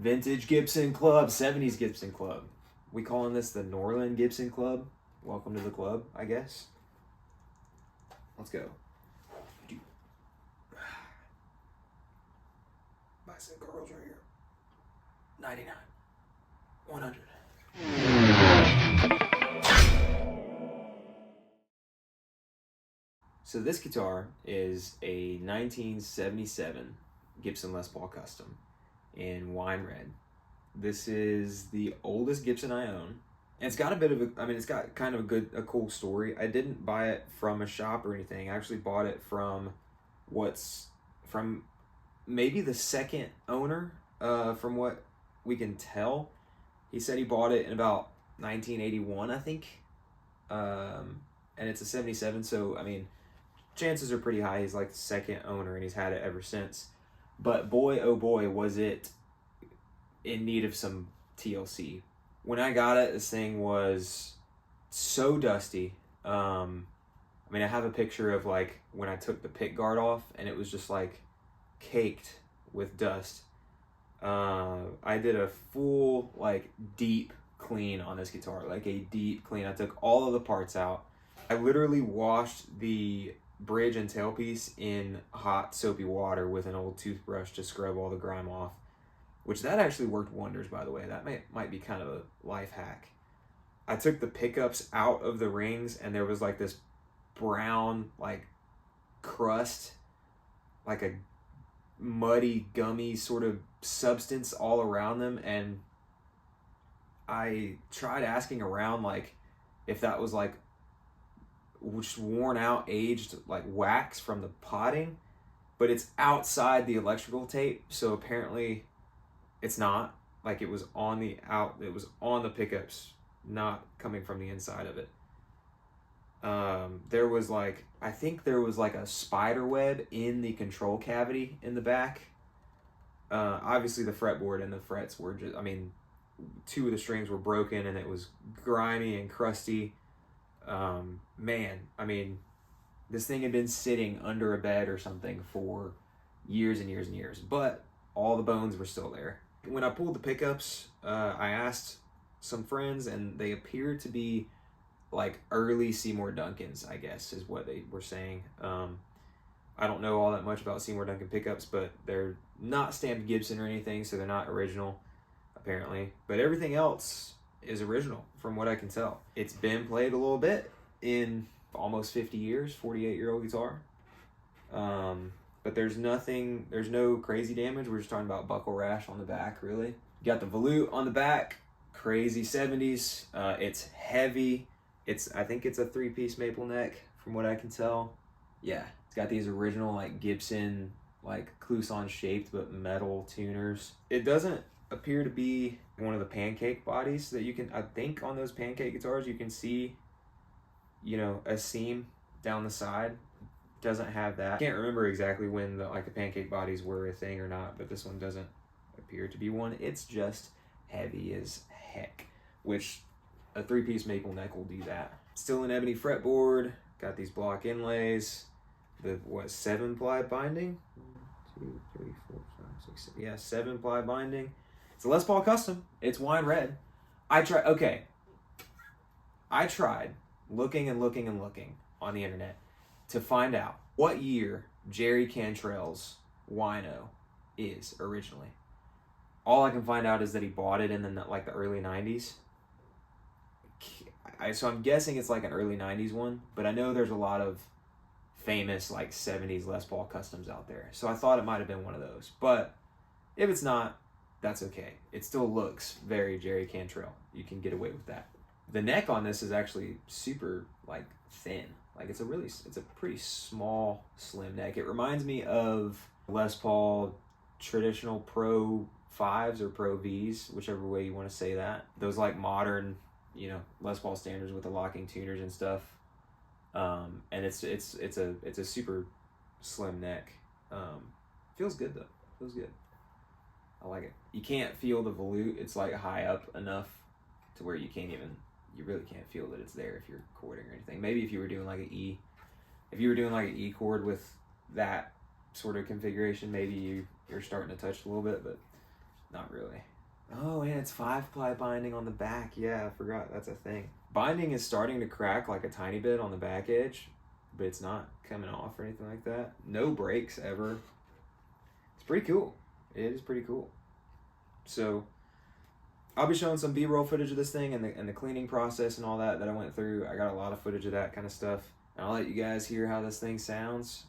Vintage Gibson Club, 70s Gibson Club. We calling this the Norland Gibson Club. Welcome to the club, I guess. Let's go. Bicep curls right here. 99. 100. So this guitar is a 1977 Gibson Les Paul Custom in wine red. This is the oldest Gibson I own. And it's got a bit of it's got kind of a cool story. I didn't buy it from a shop or anything. I actually bought it from maybe the second owner, from what we can tell. He said he bought it in about 1981, I think. And it's a 77, so chances are pretty high he's like the second owner and he's had it ever since. But boy, oh boy, was it in need of some TLC. When I got it, this thing was so dusty. I have a picture of like when I took the pick guard off and it was just like caked with dust. I did a full like deep clean on this guitar, like a deep clean. I took all of the parts out. I literally washed the bridge and tailpiece in hot soapy water with an old toothbrush to scrub all the grime off, which that actually worked wonders, by the way. That might be kind of a life hack. I took the pickups out of the rings and there was like this brown like crust, like a muddy gummy sort of substance all around them, and I tried asking around like if that was like just worn out, aged like wax from the potting, but it's outside the electrical tape, so apparently it's not. Like it was on the pickups, not coming from the inside of it. There was like a spider web in the control cavity in the back. Obviously the fretboard and the frets were just, two of the strings were broken and it was grimy and crusty. This thing had been sitting under a bed or something for years and years and years, but all the bones were still there. When I pulled the pickups, I asked some friends and they appeared to be like early Seymour Duncans, I guess is what they were saying. I don't know all that much about Seymour Duncan pickups, but they're not stamped Gibson or anything, so they're not original apparently, but everything else is original from what I can tell. It's been played a little bit in almost 50 years, 48-year-old guitar. But there's no crazy damage. We're just talking about buckle rash on the back, really. You got the volute on the back, crazy 70s. It's heavy. I think it's a 3-piece maple neck from what I can tell. Yeah, it's got these original like Gibson, like Clouson shaped but metal tuners. It doesn't appear to be one of the pancake bodies that you can, I think on those pancake guitars you can see, a seam down the side. Doesn't have that. Can't remember exactly when the pancake bodies were a thing or not, but this one doesn't appear to be one. It's just heavy as heck, which a 3-piece maple neck will do that. Still an ebony fretboard, got these block inlays, the 7-ply binding? 1, 2, 3, 4, 5, 6, 7. Yeah, 7-ply binding. It's a Les Paul Custom. It's wine red. I tried looking and looking and looking on the internet to find out what year Jerry Cantrell's wino is originally. All I can find out is that he bought it in the early 90s. So I'm guessing it's like an early 90s one, but I know there's a lot of famous 70s Les Paul Customs out there. So I thought it might have been one of those. But if it's not, that's okay. It still looks very Jerry Cantrell. You can get away with that. The neck on this is actually super thin. It's a pretty small, slim neck. It reminds me of Les Paul traditional Pro 5s or Pro Vs, whichever way you want to say that. Those modern, Les Paul standards with the locking tuners and stuff. And it's a super slim neck. Feels good though. Feels good. I like it. You can't feel the volute. It's high up enough to where you really can't feel that it's there if you're chording or anything. Maybe if you were doing an E chord with that sort of configuration, maybe you're starting to touch a little bit, but not really. Oh, and it's 5-ply binding on the back. Yeah, I forgot that's a thing. Binding is starting to crack like a tiny bit on the back edge, but it's not coming off or anything like that. No breaks ever. It's pretty cool. It is pretty cool. So I'll be showing some B-roll footage of this thing and the cleaning process and all that I went through. I got a lot of footage of that kind of stuff. And I'll let you guys hear how this thing sounds.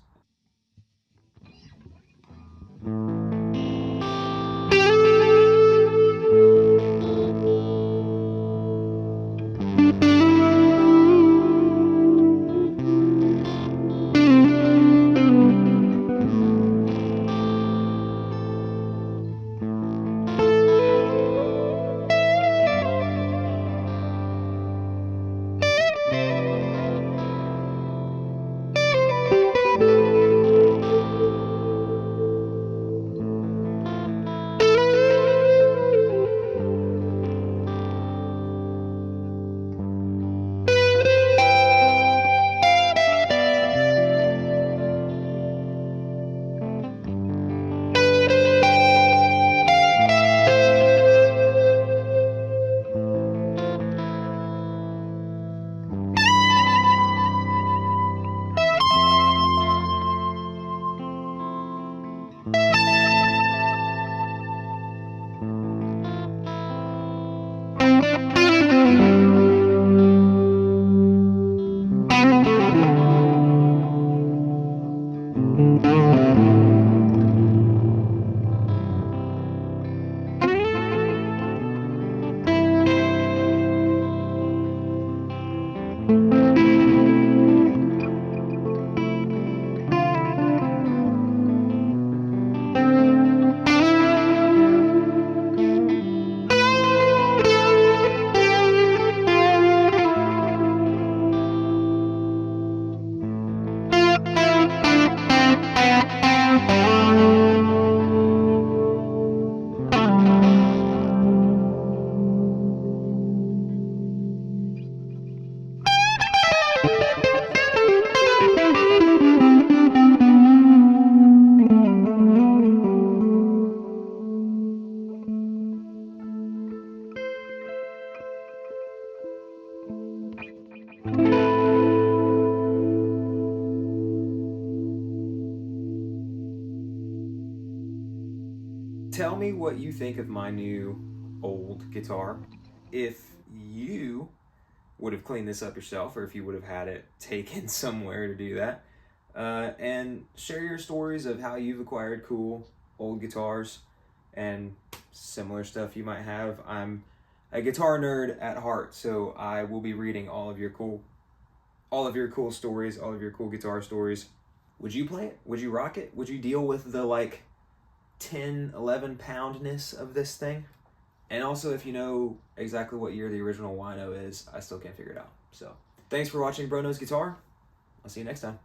Tell me what you think of my new old guitar. If you would have cleaned this up yourself, or if you would have had it taken somewhere to do that. And share your stories of how you've acquired cool old guitars and similar stuff you might have. I'm a guitar nerd at heart, so I will be reading all of your cool stories, all of your cool guitar stories. Would you play it? Would you rock it? Would you deal with the like 10, 11 poundness of this thing? And also, if you know exactly what year the original wino is, I still can't figure it out. So thanks for watching Bro Knows Guitar. I'll see you next time.